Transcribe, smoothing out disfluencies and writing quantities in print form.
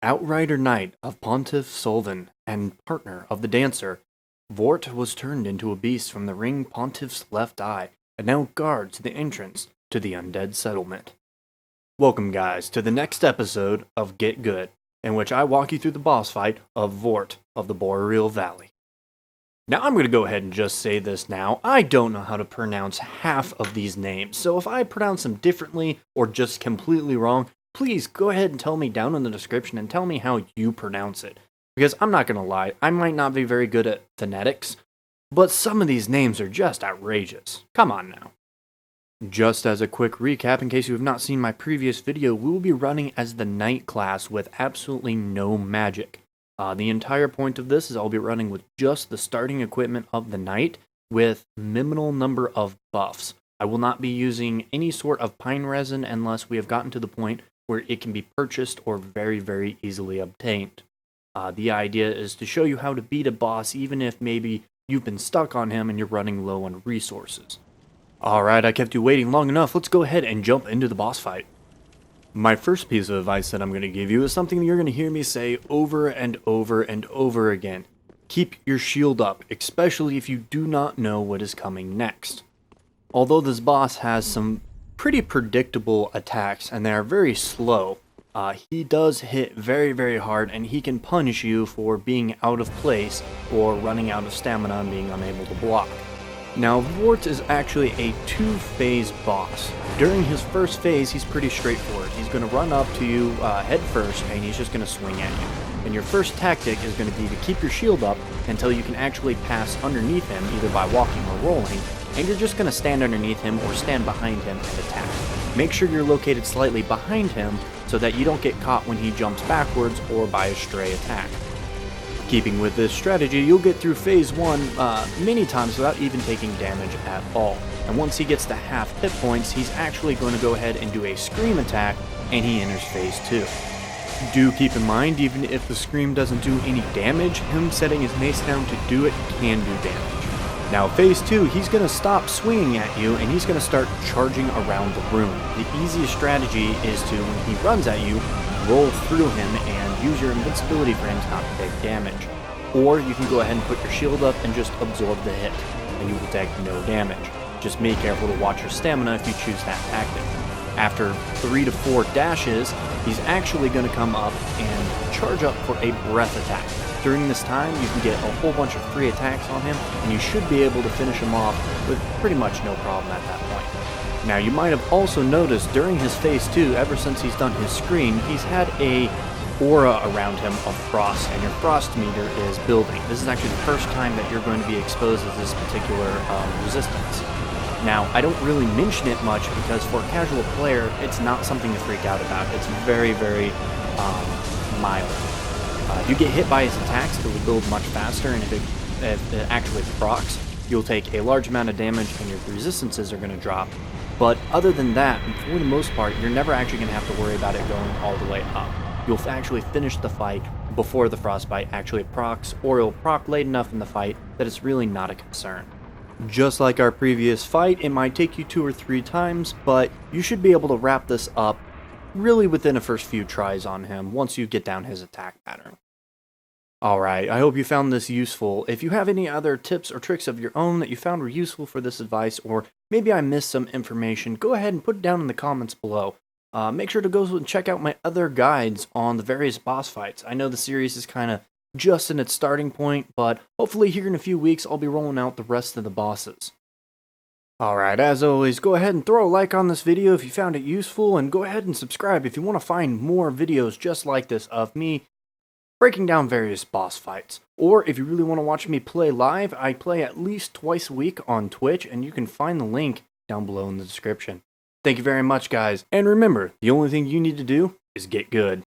Outrider knight of Pontiff Solvin and partner of the dancer, Vordt was turned into a beast from the ring Pontiff's left eye, and now guards the entrance to the undead settlement. Welcome guys to the next episode of Git Good, in which I walk you through the boss fight of Vordt of the Boreal Valley. Now I'm going to go ahead and just say this now, I don't know how to pronounce half of these names, so if I pronounce them differently or just completely wrong, please go ahead and tell me down in the description and tell me how you pronounce it. Because I'm not going to lie, I might not be very good at phonetics, but some of these names are just outrageous. Come on now. Just as a quick recap, in case you have not seen my previous video, we will be running as the Knight class with absolutely no magic. The entire point of this is I'll be running with just the starting equipment of the Knight with minimal number of buffs. I will not be using any sort of pine resin unless we have gotten to the point where it can be purchased or very, very easily obtained. The idea is to show you how to beat a boss even if maybe you've been stuck on him and you're running low on resources. Alright, I kept you waiting long enough, let's go ahead and jump into the boss fight. My first piece of advice that I'm going to give you is something that you're going to hear me say over and over and over again. Keep your shield up, especially if you do not know what is coming next. Although this boss has some pretty predictable attacks and they are very slow, he does hit very, very hard and he can punish you for being out of place or running out of stamina and being unable to block. Now, Vordt is actually a two-phase boss. During his first phase, he's pretty straightforward. He's going to run up to you head first, and he's just going to swing at you. And your first tactic is going to be to keep your shield up until you can actually pass underneath him, either by walking or rolling, and you're just going to stand underneath him or stand behind him and attack. Make sure you're located slightly behind him so that you don't get caught when he jumps backwards or by a stray attack. Keeping with this strategy, you'll get through phase 1 many times without even taking damage at all. And once he gets to half hit points, he's actually going to go ahead and do a scream attack, and he enters phase 2. Do keep in mind, even if the scream doesn't do any damage, him setting his mace down to do it can do damage. Now phase 2, he's going to stop swinging at you, and he's going to start charging around the room. The easiest strategy is to, when he runs at you, roll through him and use your invincibility for him to not take damage. Or you can go ahead and put your shield up and just absorb the hit, and you will take no damage. Just be careful to watch your stamina if you choose that tactic. After 3 to 4 dashes, he's actually going to come up and charge up for a breath attack. During this time, you can get a whole bunch of free attacks on him, and you should be able to finish him off with pretty much no problem at that point. Now, you might have also noticed during his phase 2, ever since he's done his scream, he's had a aura around him of frost, and your frost meter is building. This is actually the first time that you're going to be exposed to this particular resistance. Now, I don't really mention it much because for a casual player, it's not something to freak out about. It's very, very mild. If you get hit by his attacks, it will build much faster, and if it actually procs, you'll take a large amount of damage and your resistances are going to drop. But other than that, for the most part, you're never actually going to have to worry about it going all the way up. You'll actually finish the fight before the frostbite actually procs, or it'll proc late enough in the fight that it's really not a concern. Just like our previous fight, it might take you 2 or 3 times, but you should be able to wrap this up really within the first few tries on him once you get down his attack pattern. Alright, I hope you found this useful. If you have any other tips or tricks of your own that you found were useful for this advice, or maybe I missed some information, go ahead and put it down in the comments below. Make sure to go and check out my other guides on the various boss fights. I know the series is kind of just in its starting point, but hopefully here in a few weeks I'll be rolling out the rest of the bosses. Alright, as always, go ahead and throw a like on this video if you found it useful, and go ahead and subscribe if you want to find more videos just like this of me breaking down various boss fights. Or if you really want to watch me play live, I play at least twice a week on Twitch, and you can find the link down below in the description. Thank you very much, guys, and remember, the only thing you need to do is get good.